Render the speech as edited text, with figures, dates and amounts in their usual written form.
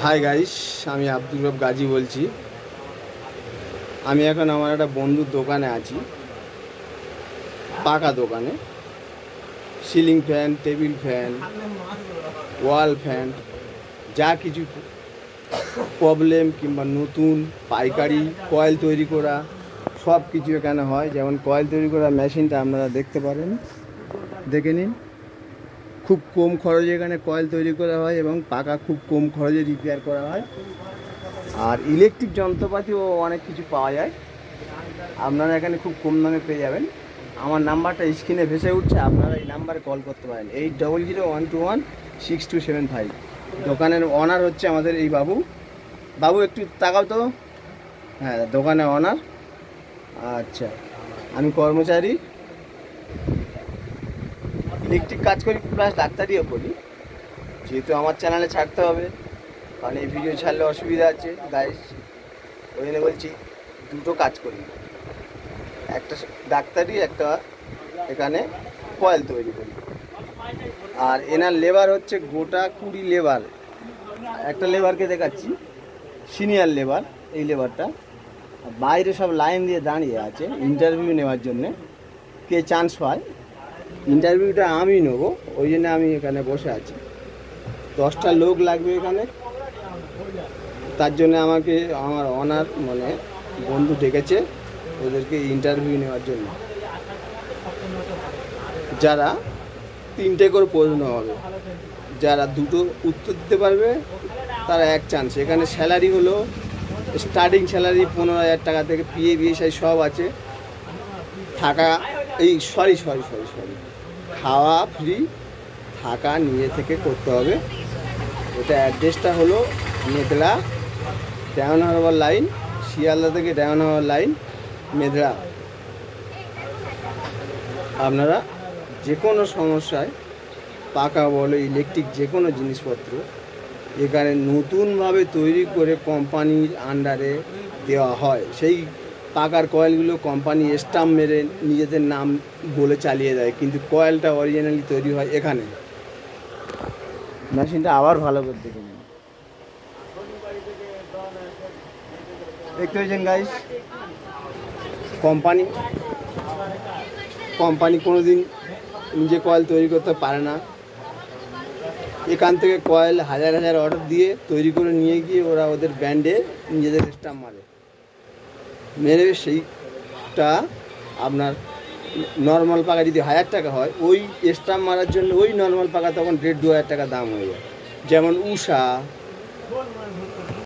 Hi guys, আমি আব্দুল রব গাজী বলছি। আমি এখন আমার একটা বন্ধুর দোকানে আছি, পাকা দোকানে। সিলিং ফ্যান, টেবিল ফ্যান, ওয়াল ফ্যান, যা কিছু প্রবলেম কিংবা নতুন পাইকারি কয়েল তৈরি করা সব কিছু এখানে হয়। যেমন কয়েল তৈরি করা মেশিনটা আপনারা দেখতে পারেন, দেখে নিন। খুব কম খরচে এখানে কয়েল তৈরি করা হয় এবং পাকা খুব কম খরচে রিপেয়ার করা হয়। আর ইলেকট্রিক যন্ত্রপাতিও অনেক কিছু পাওয়া যায়, আপনারা এখানে খুব কম দামে পেয়ে যাবেন। আমার নাম্বারটা স্ক্রিনে ভেসে উঠছে, আপনারা এই নাম্বারে কল করতে পারেন, 8001216275। দোকানের অনার হচ্ছে আমাদের এই বাবু। বাবু একটু তাকাও তো। হ্যাঁ, দোকানের অনার। আচ্ছা, আমি কর্মচারী, ইলেকট্রিক কাজ করি প্লাস ডাক্তারিও করি। যেহেতু আমার চ্যানেলে ছাড়তে হবে, কারণ এই ভিডিও ছাড়লে অসুবিধা আছে গাইস, ওই জন্য বলছি দুটো কাজ করি, একটা ডাক্তারি, একটা এখানে কয়েল তৈরি করি। আর এনার লেবার হচ্ছে গোটা 20 লেবার। একটা লেবারকে দেখাচ্ছি, সিনিয়র লেবার। এই লেবারটা বাইরে সব লাইন দিয়ে দাঁড়িয়ে আছে ইন্টারভিউ নেওয়ার জন্যে। কে চান্স পায়, ইন্টারভিউটা আমি নেবো, ওই জন্য আমি এখানে বসে আছি। 10টা লোক লাগবে এখানে, তার জন্য আমাকে আমার অনার মানে বন্ধু ডেকেছে ওদেরকে ইন্টারভিউ নেওয়ার জন্য। যারা 3টে করে প্রশ্ন হবে, যারা দুটো উত্তর দিতে পারবে তারা এক চান্স। এখানে স্যালারি হলো স্টার্টিং স্যালারি 15,000 টাকা থেকে PF সব আছে। থাকা সরি খাওয়া ফ্রি, থাকা নিয়ে থেকে করতে হবে। এটা অ্যাড্রেসটা হলো মেদড়া, ডায়মন্ড হারবার লাইন, শিয়ালদা থেকে ডায়মন্ড হারবার লাইন, মেদড়া। আপনারা যে কোনো সমস্যায়, পাকা বলো ইলেকট্রিক যে কোনো জিনিসপত্র এখানে নতুনভাবে তৈরি করে কোম্পানির আন্ডারে দেওয়া হয়। সেই পাকার কয়েলগুলো কোম্পানি স্টাম্প মেরে নিজেদের নাম বলে চালিয়ে দেয়, কিন্তু কয়েলটা অরিজিনালি তৈরি হয় এখানে। মেশিনটা আবার ভালো করে দেখে নিন। দেখতে পেয়েছেন গাইস, কোম্পানি কোনোদিন নিজে কয়েল তৈরি করতে পারে না। এখান থেকে কয়েল হাজার অর্ডার দিয়ে তৈরি করে নিয়ে গিয়ে ওরা ওদের ব্র্যান্ডে নিজেদের স্টাম্প মেরে সেইটা আপনার নর্মাল পাকা যদি 1000 টাকা হয়, ওই স্টাম্প মারার জন্য ওই নর্মাল পাকা তখন 1,500-2,000 টাকা দাম হয়ে যায়। যেমন উষা,